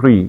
3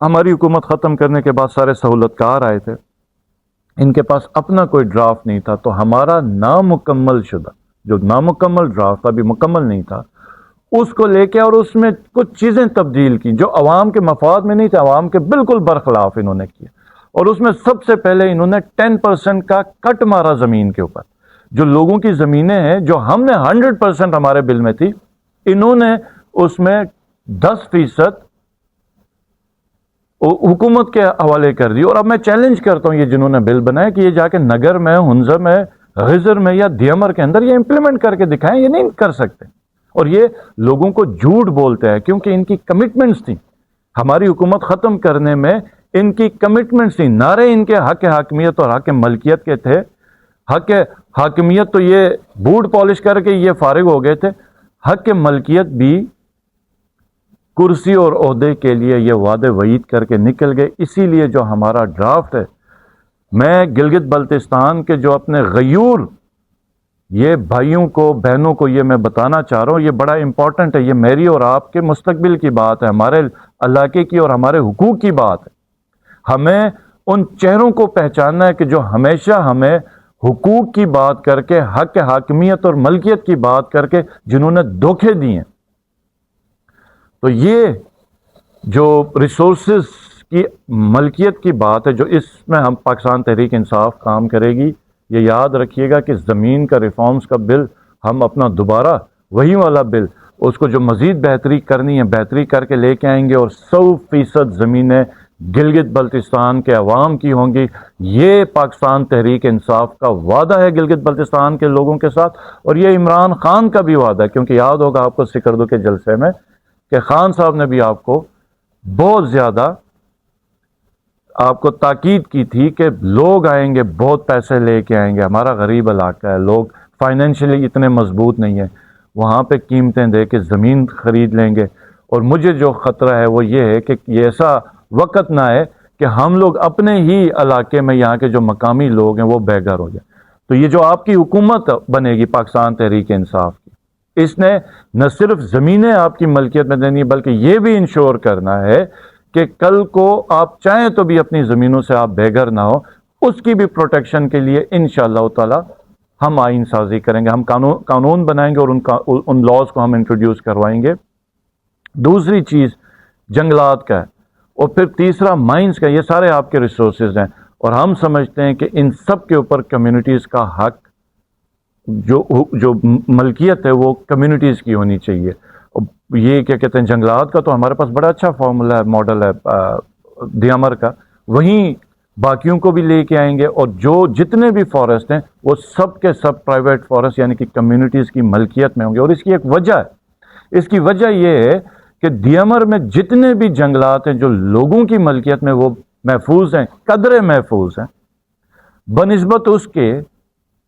ہماری حکومت ختم کرنے کے بعد سارے سہولت کار آئے تھے، ان کے پاس اپنا کوئی ڈرافٹ نہیں تھا، تو ہمارا نامکمل شدہ جو نامکمل ڈرافٹ ابھی مکمل نہیں تھا اس کو لے کے اور اس میں کچھ چیزیں تبدیل کی جو عوام کے مفاد میں نہیں تھے، عوام کے بالکل برخلاف انہوں نے کیا، اور اس میں سب سے پہلے انہوں نے 10% کا کٹ مارا زمین کے اوپر۔ جو لوگوں کی زمینیں ہیں جو ہم نے 100% ہمارے بل میں تھی، انہوں نے اس میں 10% حکومت کے حوالے کر دی۔ اور اب میں چیلنج کرتا ہوں یہ جنہوں نے بل بنائے کہ یہ جا کے نگر میں، ہنزر میں، غزر میں یا دیامر کے اندر یہ امپلیمنٹ کر کے دکھائیں، یہ نہیں کر سکتے، اور یہ لوگوں کو جھوٹ بولتے ہیں کیونکہ ان کی کمٹمنٹس تھیں ہماری حکومت ختم کرنے میں، ان کی کمٹمنٹس تھیں، نعرے ان کے حق حاکمیت اور حق ملکیت کے تھے۔ حق حاکمیت تو یہ بوٹ پالش کر کے یہ فارغ ہو گئے تھے، حق ملکیت بھی کرسی اور عہدے کے لیے یہ وعدے وعید کر کے نکل گئے۔ اسی لیے جو ہمارا ڈرافٹ ہے، میں گلگت بلتستان کے جو اپنے غیور یہ بھائیوں کو، بہنوں کو یہ میں بتانا چاہ رہا ہوں، یہ بڑا امپورٹنٹ ہے، یہ میری اور آپ کے مستقبل کی بات ہے، ہمارے علاقے کی اور ہمارے حقوق کی بات ہے۔ ہمیں ان چہروں کو پہچاننا ہے کہ جو ہمیشہ ہمیں حقوق کی بات کر کے، حق حاکمیت اور ملکیت کی بات کر کے جنہوں نے دھوکے دیے۔ تو یہ جو ریسورسز کی ملکیت کی بات ہے، جو اس میں ہم پاکستان تحریک انصاف کام کرے گی، یہ یاد رکھیے گا کہ زمین کا ریفارمز کا بل ہم اپنا دوبارہ وہی والا بل، اس کو جو مزید بہتری کرنی ہے بہتری کر کے لے کے آئیں گے، اور 100% زمینیں گلگت بلتستان کے عوام کی ہوں گی۔ یہ پاکستان تحریک انصاف کا وعدہ ہے گلگت بلتستان کے لوگوں کے ساتھ، اور یہ عمران خان کا بھی وعدہ ہے، کیونکہ یاد ہوگا آپ کو سکردو کے جلسے میں کہ خان صاحب نے بھی آپ کو بہت زیادہ آپ کو تاکید کی تھی کہ لوگ آئیں گے، بہت پیسے لے کے آئیں گے، ہمارا غریب علاقہ ہے، لوگ فائنینشلی اتنے مضبوط نہیں ہیں، وہاں پہ قیمتیں دے کے زمین خرید لیں گے۔ اور مجھے جو خطرہ ہے وہ یہ ہے کہ یہ ایسا وقت نہ ہے کہ ہم لوگ اپنے ہی علاقے میں یہاں کے جو مقامی لوگ ہیں وہ بے گھر ہو جائیں۔ تو یہ جو آپ کی حکومت بنے گی پاکستان تحریک انصاف کی، اس نے نہ صرف زمینیں آپ کی ملکیت میں دینی بلکہ یہ بھی انشور کرنا ہے کہ کل کو آپ چاہیں تو بھی اپنی زمینوں سے آپ بے گھر نہ ہو، اس کی بھی پروٹیکشن کے لیے انشاءاللہ تعالی ہم آئین سازی کریں گے، ہم قانون بنائیں گے اور ان لاز کو ہم انٹروڈیوس کروائیں گے۔ دوسری چیز جنگلات کا ہے، اور پھر تیسرا مائنز کا، یہ سارے آپ کے ریسورسز ہیں، اور ہم سمجھتے ہیں کہ ان سب کے اوپر کمیونٹیز کا حق، جو ملکیت ہے وہ کمیونٹیز کی ہونی چاہیے۔ یہ کیا کہتے ہیں، جنگلات کا تو ہمارے پاس بڑا اچھا فارمولا ہے، ماڈل ہے دیامر کا، وہیں باقیوں کو بھی لے کے آئیں گے، اور جتنے بھی فارسٹ ہیں وہ سب کے سب پرائیویٹ فارسٹ یعنی کہ کمیونٹیز کی ملکیت میں ہوں گے۔ اور اس کی ایک وجہ ہے، اس کی وجہ یہ ہے کہ دیامر میں جتنے بھی جنگلات ہیں جو لوگوں کی ملکیت میں وہ محفوظ ہیں، قدرے محفوظ ہیں بنسبت اس کے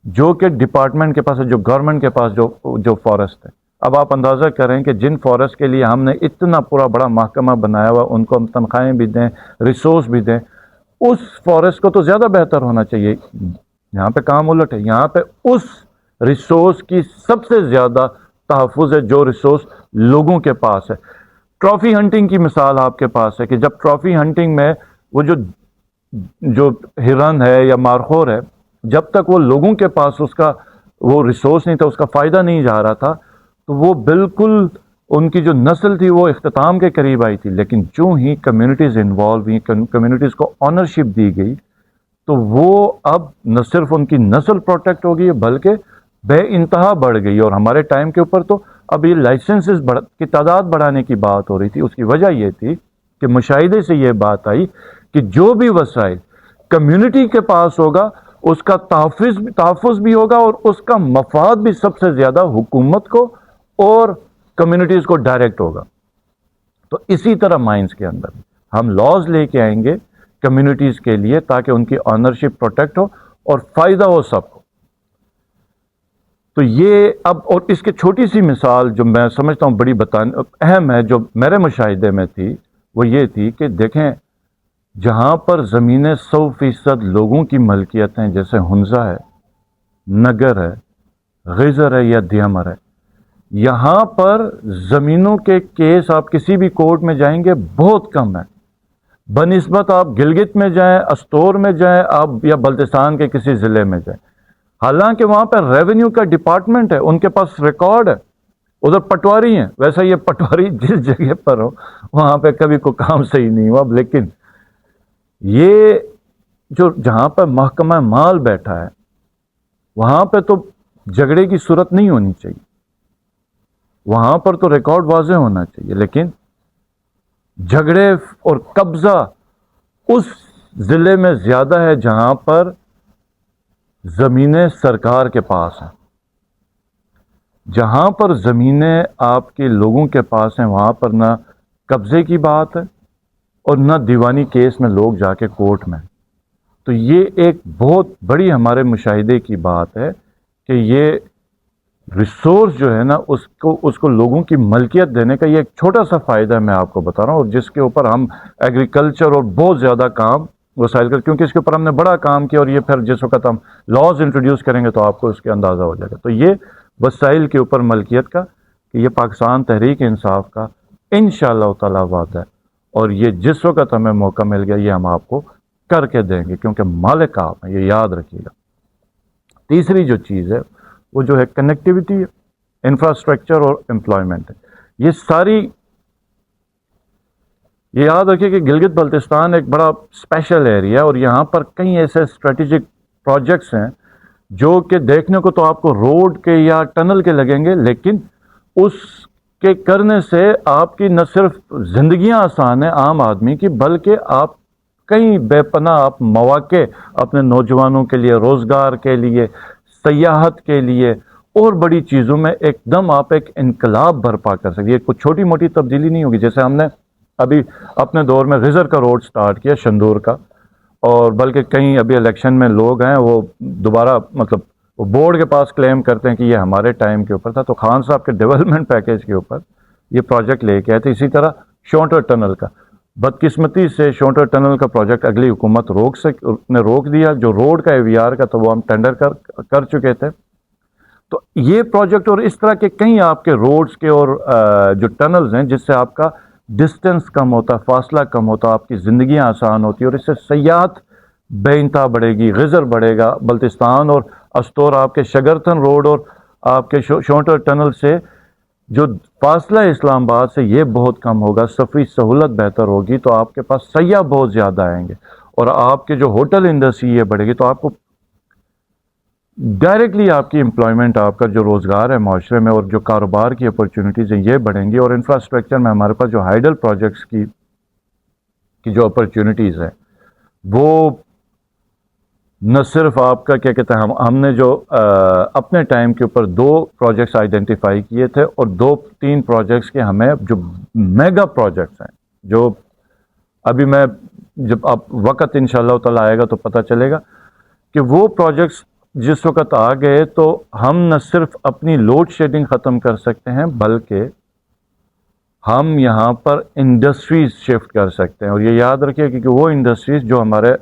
جو کہ ڈپارٹمنٹ کے پاس ہے، جو گورنمنٹ کے پاس جو فارسٹ ہے۔ اب آپ اندازہ کریں کہ جن فارسٹ کے لیے ہم نے اتنا پورا بڑا محکمہ بنایا ہوا، ان کو ہم تنخواہیں بھی دیں، ریسورس بھی دیں، اس فارسٹ کو تو زیادہ بہتر ہونا چاہیے۔ یہاں پہ کام الٹ ہے، یہاں پہ اس ریسورس کی سب سے زیادہ تحفظ ہے جو ریسورس لوگوں کے پاس ہے۔ ٹرافی ہنٹنگ کی مثال آپ کے پاس ہے کہ جب ٹرافی ہنٹنگ میں وہ جو ہرن ہے یا مارخور ہے، جب تک وہ لوگوں کے پاس اس کا وہ ریسورس نہیں تھا، اس کا فائدہ نہیں جا رہا تھا، تو وہ بالکل ان کی جو نسل تھی وہ اختتام کے قریب آئی تھی۔ لیکن چوں ہی کمیونٹیز انوالو ہوئی، کمیونٹیز کو آنرشپ دی گئی، تو وہ اب نہ صرف ان کی نسل پروٹیکٹ ہو گئی بلکہ بے انتہا بڑھ گئی۔ اور ہمارے ٹائم کے اوپر تو اب یہ لائسنسز کی تعداد بڑھانے کی بات ہو رہی تھی۔ اس کی وجہ یہ تھی کہ مشاہدے سے یہ بات آئی کہ جو بھی وسائل کمیونٹی کے پاس ہوگا اس کا تحفظ بھی ہوگا، اور اس کا مفاد بھی سب سے زیادہ حکومت کو اور کمیونٹیز کو ڈائریکٹ ہوگا۔ تو اسی طرح مائنز کے اندر ہم لاز لے کے آئیں گے کمیونٹیز کے لیے تاکہ ان کی آنرشپ پروٹیکٹ ہو اور فائدہ ہو سب کو۔ تو یہ اب، اور اس کے چھوٹی سی مثال جو میں سمجھتا ہوں بڑی اہم ہے، جو میرے مشاہدے میں تھی، وہ یہ تھی کہ دیکھیں جہاں پر زمینیں 100% لوگوں کی ملکیت ہیں، جیسے ہنزا ہے، نگر ہے، غزر ہے یا دیامر ہے، یہاں پر زمینوں کے کیس آپ کسی بھی کورٹ میں جائیں گے بہت کم ہے۔ بنسبت آپ گلگت میں جائیں، استور میں جائیں آپ، یا بلتستان کے کسی ضلع میں جائیں، حالانکہ وہاں پہ ریونیو کا ڈپارٹمنٹ ہے، ان کے پاس ریکارڈ ہے، ادھر پٹواری ہیں، ویسا یہ پٹواری جس جگہ پر ہو وہاں پہ کبھی کوئی کام صحیح نہیں ہوا، لیکن یہ جو جہاں پہ محکمہ مال بیٹھا ہے وہاں پہ تو جھگڑے کی صورت نہیں ہونی چاہیے، وہاں پر تو ریکارڈ واضح ہونا چاہیے، لیکن جھگڑے اور قبضہ اس ضلع میں زیادہ ہے جہاں پر زمینیں سرکار کے پاس ہیں، جہاں پر زمینیں آپ کے لوگوں کے پاس ہیں وہاں پر نہ قبضے کی بات ہے اور نہ دیوانی کیس میں لوگ جا کے کورٹ میں۔ تو یہ ایک بہت بڑی ہمارے مشاہدے کی بات ہے کہ یہ ریسورس جو ہے نا اس کو لوگوں کی ملکیت دینے کا یہ ایک چھوٹا سا فائدہ میں آپ کو بتا رہا ہوں، اور جس کے اوپر ہم ایگریکلچر اور بہت زیادہ کام وسائل کر، کیونکہ اس کے اوپر ہم نے بڑا کام کیا، اور یہ پھر جس وقت ہم لاز انٹروڈیوس کریں گے تو آپ کو اس کے اندازہ ہو جائے گا۔ تو یہ وسائل کے اوپر ملکیت کا کہ یہ پاکستان تحریک انصاف کا انشاءاللہ تعالی وعدہ ہے، اور یہ جس وقت ہمیں موقع مل گیا یہ ہم آپ کو کر کے دیں گے، کیونکہ مالک آپ ہیں، یہ یاد رکھیے گا۔ تیسری جو چیز ہے وہ جو ہے کنیکٹیوٹی، انفراسٹرکچر اور امپلائمنٹ ہے۔ یہ ساری، یہ یاد رکھیے کہ گلگت بلتستان ایک بڑا اسپیشل ایریا ہے، اور یہاں پر کئی ایسے اسٹریٹجک پروجیکٹس ہیں جو کہ دیکھنے کو تو آپ کو روڈ کے یا ٹنل کے لگیں گے، لیکن اس کے کرنے سے آپ کی نہ صرف زندگیاں آسان ہیں عام آدمی کی، بلکہ آپ کئی بے پناہ آپ مواقع اپنے نوجوانوں کے لیے، روزگار کے لیے، سیاحت کے لیے اور بڑی چیزوں میں ایک دم آپ ایک انقلاب برپا کر سکتے۔ یہ کوئی چھوٹی موٹی تبدیلی نہیں ہوگی، جیسے ہم نے ابھی اپنے دور میں غزر کا روڈ سٹارٹ کیا، شندور کا، اور بلکہ کئی ابھی الیکشن میں لوگ ہیں وہ دوبارہ مطلب وہ بورڈ کے پاس کلیم کرتے ہیں کہ یہ ہمارے ٹائم کے اوپر تھا، تو خان صاحب کے ڈیولپمنٹ پیکیج کے اوپر یہ پروجیکٹ لے کے آئے تھے۔ اسی طرح شونٹر ٹنل کا، بدقسمتی سے شونٹر ٹنل کا پروجیکٹ اگلی حکومت روک دیا، جو روڈ کا AVR کا تو وہ ہم ٹینڈر کر چکے تھے۔ تو یہ پروجیکٹ اور اس طرح کے کئی آپ کے روڈز کے اور جو ٹنلز ہیں جس سے آپ کا ڈسٹنس کم ہوتا، فاصلہ کم ہوتا، آپ کی زندگیاں آسان ہوتی، اور اس سے سیاحت بے انتہا بڑھے گی، غزر بڑھے گا۔ بلتستان اور استور آپ کے شگرتن روڈ اور آپ کے شونٹر ٹنل سے جو فاصلہ اسلام آباد سے یہ بہت کم ہوگا، سفری سہولت بہتر ہوگی، تو آپ کے پاس سیاح بہت زیادہ آئیں گے، اور آپ کے جو ہوٹل انڈسٹری یہ بڑھے گی، تو آپ کو ڈائریکٹلی آپ کی امپلائمنٹ، آپ کا جو روزگار ہے معاشرے میں اور جو کاروبار کی اپرچونیٹیز ہیں یہ بڑھیں گی۔ اور انفراسٹرکچر میں ہمارے پاس جو ہائیڈل پروجیکٹس کی جو اپرچونیٹیز ہیں وہ نہ صرف آپ کا کیا کہتے ہیں، ہم نے جو اپنے ٹائم کے اوپر 2 پروجیکٹس آئیڈینٹیفائی کیے تھے، اور 2-3 پروجیکٹس کے ہمیں جو میگا پروجیکٹس ہیں، جو ابھی میں جب اب وقت انشاءاللہ تعالی آئے گا تو پتہ چلے گا کہ وہ پروجیکٹس جس وقت آ گئے تو ہم نہ صرف اپنی لوڈ شیڈنگ ختم کر سکتے ہیں بلکہ ہم یہاں پر انڈسٹریز شفٹ کر سکتے ہیں۔ اور یہ یاد رکھیے کہ وہ انڈسٹریز جو ہمارے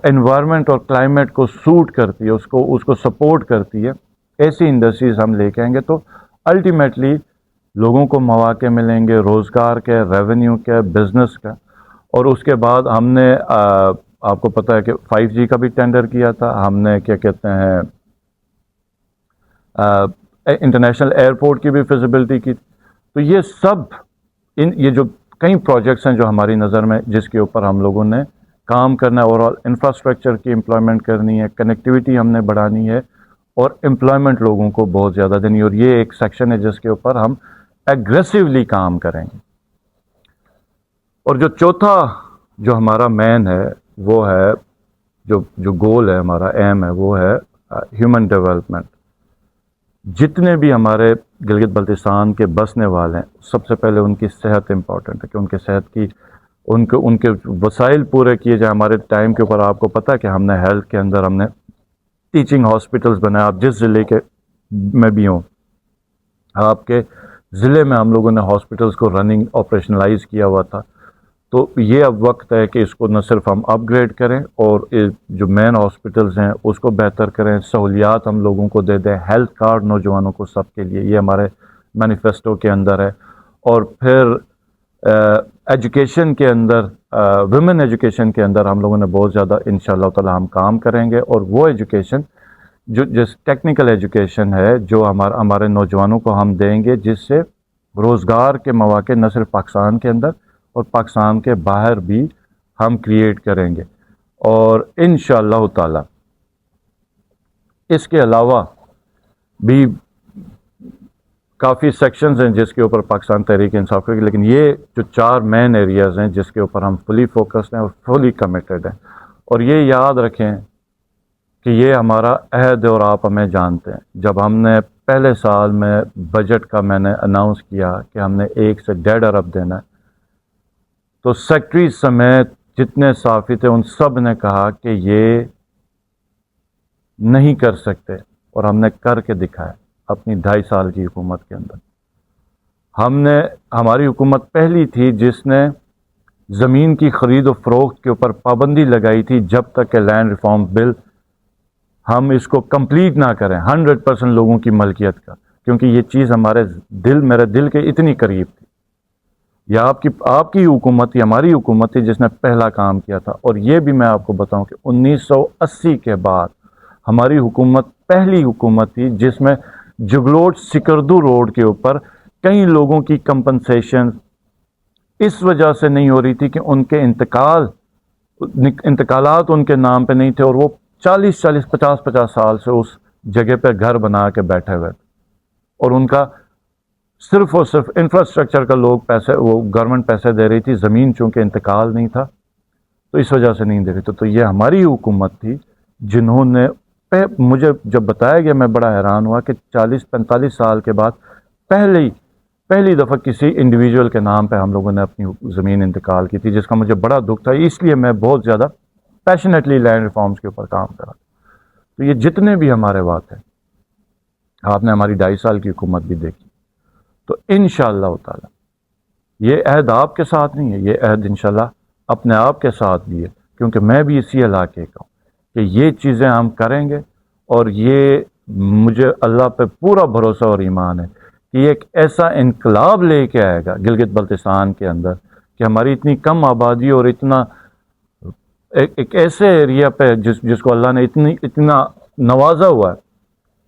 انوائرمنٹ اور کلائمیٹ کو سوٹ کرتی ہے، اس کو سپورٹ کرتی ہے، ایسی انڈسٹریز ہم لے کے آئیں گے تو الٹیمیٹلی لوگوں کو مواقع ملیں گے، روزگار کے، ریونیو کے، بزنس کا۔ اور اس کے بعد ہم نے آپ کو پتہ ہے کہ 5G کا بھی ٹینڈر کیا تھا، ہم نے کیا کہتے ہیں انٹرنیشنل ایئرپورٹ کی بھی فیزیبلٹی کی۔ تو یہ سب یہ جو کئی پروجیکٹس ہیں جو ہماری نظر میں جس کے اوپر ہم لوگوں نے کام کرنا ہے، اوور آل انفراسٹرکچر کی امپلائمنٹ کرنی ہے، کنیکٹیوٹی ہم نے بڑھانی ہے، اور امپلائمنٹ لوگوں کو بہت زیادہ دینی ہے، اور یہ ایک سیکشن ہے جس کے اوپر ہم ایگریسولی کام کریں گے۔ اور جو چوتھا جو ہمارا مین ہے وہ ہے جو گول ہے، ہمارا ایم ہے، وہ ہے ہیومن ڈیولپمنٹ۔ جتنے بھی ہمارے گلگت بلتستان کے بسنے والے ہیں سب سے پہلے ان کی صحت امپورٹنٹ ہے، کہ ان کے صحت کی ان کے وسائل پورے کیے جائیں۔ ہمارے ٹائم کے اوپر آپ کو پتہ ہے کہ ہم نے ہیلتھ کے اندر ہم نے ٹیچنگ ہاسپٹلز بنائے، آپ جس ضلع کے میں بھی ہوں، آپ کے ضلع میں ہم لوگوں نے ہاسپٹلز کو رننگ آپریشنلائز کیا ہوا تھا۔ تو یہ اب وقت ہے کہ اس کو نہ صرف ہم اپ گریڈ کریں اور جو مین ہاسپٹلز ہیں اس کو بہتر کریں، سہولیات ہم لوگوں کو دے دیں، ہیلتھ کارڈ نوجوانوں کو سب کے لیے، یہ ہمارے مینیفیسٹو کے اندر ہے۔ اور پھر ایجوکیشن کے اندر ویمن ایجوکیشن کے اندر ہم لوگوں نے بہت زیادہ انشاءاللہ تعالی ہم کام کریں گے، اور وہ ایجوکیشن جو جس ٹیکنیکل ایجوکیشن ہے جو ہمارے نوجوانوں کو ہم دیں گے، جس سے روزگار کے مواقع نہ صرف پاکستان کے اندر اور پاکستان کے باہر بھی ہم کریٹ کریں گے۔ اور انشاءاللہ تعالی اس کے علاوہ بھی کافی سیکشنز ہیں جس کے اوپر پاکستان تحریک انصاف کرے گی، لیکن یہ جو 4 مین ایریاز ہیں جس کے اوپر ہم فلی فوکسڈ ہیں اور فلی کمیٹڈ ہیں۔ اور یہ یاد رکھیں کہ یہ ہمارا عہد ہے اور آپ ہمیں جانتے ہیں۔ جب ہم نے پہلے سال میں بجٹ کا میں نے اناؤنس کیا کہ ہم نے 1 سے 1.5 ارب دینا ہے، تو سیکٹری سمیت جتنے صحافی تھے ان سب نے کہا کہ یہ نہیں کر سکتے، اور ہم نے کر کے دکھایا اپنی 2.5 سال کی حکومت کے اندر۔ ہماری حکومت پہلی تھی جس نے زمین کی خرید و فروخت کے اوپر پابندی لگائی تھی جب تک کہ لینڈ ریفارم بل ہم اس کو کمپلیٹ نہ کریں 100% لوگوں کی ملکیت کا، کیونکہ یہ چیز میرے دل کے اتنی قریب تھی۔ یا آپ کی حکومت تھی، ہماری حکومت تھی جس نے پہلا کام کیا تھا۔ اور یہ بھی میں آپ کو بتاؤں کہ 1980 کے بعد ہماری حکومت پہلی حکومت تھی جس میں جگلوٹ سکردو روڈ کے اوپر کئی لوگوں کی کمپنسیشن اس وجہ سے نہیں ہو رہی تھی کہ ان کے انتقالات ان کے نام پہ نہیں تھے، اور وہ 50 سال سے اس جگہ پہ گھر بنا کے بیٹھے ہوئے تھے، اور ان کا صرف اور صرف انفراسٹرکچر کا گورنمنٹ پیسے دے رہی تھی، زمین چونکہ انتقال نہیں تھا تو اس وجہ سے نہیں دے رہی تھی۔ تو یہ ہماری حکومت تھی جنہوں نے مجھے جب بتایا گیا میں بڑا حیران ہوا کہ 40-45 سال کے بعد پہلی دفعہ کسی انڈیویجول کے نام پہ ہم لوگوں نے اپنی زمین انتقال کی تھی، جس کا مجھے بڑا دکھ تھا۔ اس لیے میں بہت زیادہ پیشنیٹلی لینڈ ریفارمز کے اوپر کام کرا۔ تو یہ جتنے بھی ہمارے بات ہیں، آپ نے ہماری 2.5 سال کی حکومت بھی دیکھی، تو انشاءاللہ تعالی یہ عہد آپ کے ساتھ نہیں ہے، یہ عہد انشاءاللہ اپنے آپ کے ساتھ بھی ہے، کیونکہ میں بھی اسی علاقے کا ہوں کہ یہ چیزیں ہم کریں گے۔ اور یہ مجھے اللہ پہ پورا بھروسہ اور ایمان ہے کہ یہ ایک ایسا انقلاب لے کے آئے گا گلگت بلتستان کے اندر کہ ہماری اتنی کم آبادی اور اتنا ایک ایسے ایریا پہ جس کو اللہ نے اتنا نوازا ہوا ہے،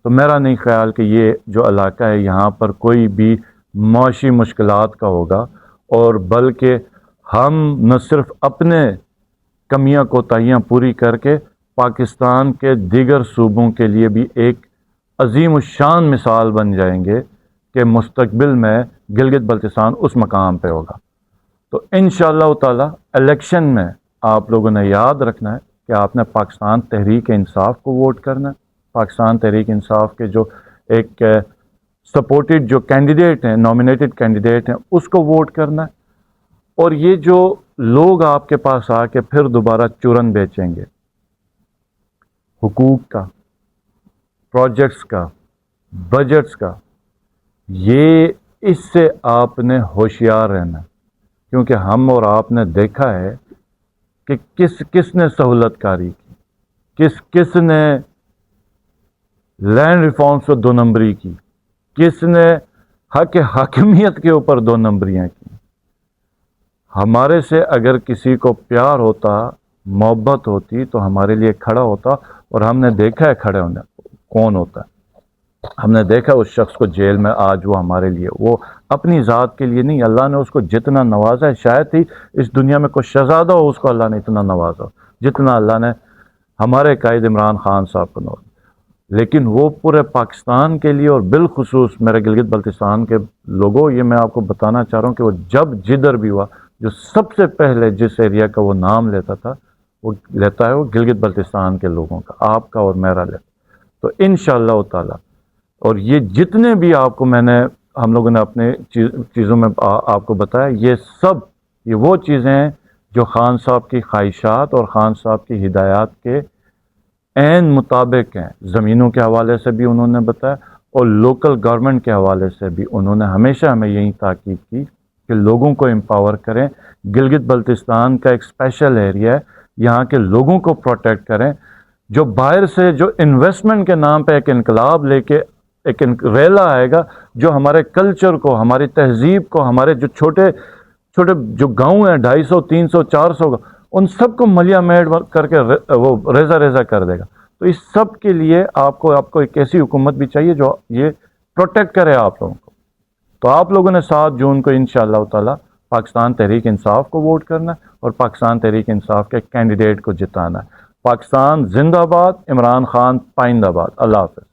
تو میرا نہیں خیال کہ یہ جو علاقہ ہے یہاں پر کوئی بھی معاشی مشکلات کا ہوگا، اور بلکہ ہم نہ صرف اپنے کمیاں کوتاہیاں پوری کر کے پاکستان کے دیگر صوبوں کے لیے بھی ایک عظیم الشان مثال بن جائیں گے کہ مستقبل میں گلگت بلتستان اس مقام پہ ہوگا۔ تو انشاءاللہ تعالی الیکشن میں آپ لوگوں نے یاد رکھنا ہے کہ آپ نے پاکستان تحریک انصاف کو ووٹ کرنا ہے، پاکستان تحریک انصاف کے جو ایک سپورٹڈ جو کینڈیڈیٹ ہیں، نامینیٹڈ کینڈیڈیٹ ہیں، اس کو ووٹ کرنا ہے۔ اور یہ جو لوگ آپ کے پاس آ کے پھر دوبارہ چورن بیچیں گے حقوق کا، پروجیکٹس کا، بجٹس کا، یہ اس سے آپ نے ہوشیار رہنا، کیونکہ ہم اور آپ نے دیکھا ہے کہ کس نے سہولت کاری کی، کس نے لینڈ ریفارمز کو 2 نمبری کی، کس نے حق حاکمیت کے اوپر 2 نمبریاں کی۔ ہمارے سے اگر کسی کو پیار ہوتا، محبت ہوتی، تو ہمارے لیے کھڑا ہوتا، اور ہم نے دیکھا ہے کھڑے ہونے کون ہوتا ہے۔ ہم نے دیکھا اس شخص کو جیل میں، آج وہ ہمارے لیے، وہ اپنی ذات کے لیے نہیں، اللہ نے اس کو جتنا نوازا ہے، شاید ہی اس دنیا میں کوئی شہزادہ ہو اس کو اللہ نے اتنا نوازا جتنا اللہ نے ہمارے قائد عمران خان صاحب کو نوازا۔ لیکن وہ پورے پاکستان کے لیے، اور بالخصوص میرے گلگت بلتستان کے لوگوں، یہ میں آپ کو بتانا چاہ رہا ہوں کہ وہ جدھر بھی ہوا، جو سب سے پہلے جس ایریا کا وہ نام لیتا تھا، وہ لیتا ہے وہ گلگت بلتستان کے لوگوں کا، آپ کا اور میرا لیتا۔ تو انشاءاللہ تعالی، اور یہ جتنے بھی آپ کو ہم لوگوں نے اپنے چیزوں میں آپ کو بتایا، یہ وہ چیزیں ہیں جو خان صاحب کی خواہشات اور خان صاحب کی ہدایات کے عین مطابق ہیں۔ زمینوں کے حوالے سے بھی انہوں نے بتایا، اور لوکل گورنمنٹ کے حوالے سے بھی انہوں نے ہمیشہ ہمیں یہی تاکید کی کہ لوگوں کو امپاور کریں۔ گلگت بلتستان کا ایک اسپیشل ایریا ہے، یہاں کے لوگوں کو پروٹیکٹ کریں۔ جو باہر سے جو انویسٹمنٹ کے نام پہ ایک انقلاب لے کے ایک ریلا آئے گا، جو ہمارے کلچر کو، ہماری تہذیب کو، ہمارے جو چھوٹے جو گاؤں ہیں 250 300 400 کا، ان سب کو ملیا میڈ کر کے وہ ریزہ ریزہ کر دے گا. تو اس سب کے لیے آپ کو ایک ایسی حکومت بھی چاہیے جو یہ پروٹیکٹ کرے آپ لوگوں کو. تو آپ لوگوں نے 7 جون کو انشاءاللہ تعالی پاکستان تحریک انصاف کو ووٹ کرنا ہے اور پاکستان تحریک انصاف کے کینڈیڈیٹ کو جتانا ہے. پاکستان زندہ باد، عمران خان پائندہ باد. اللہ حافظ.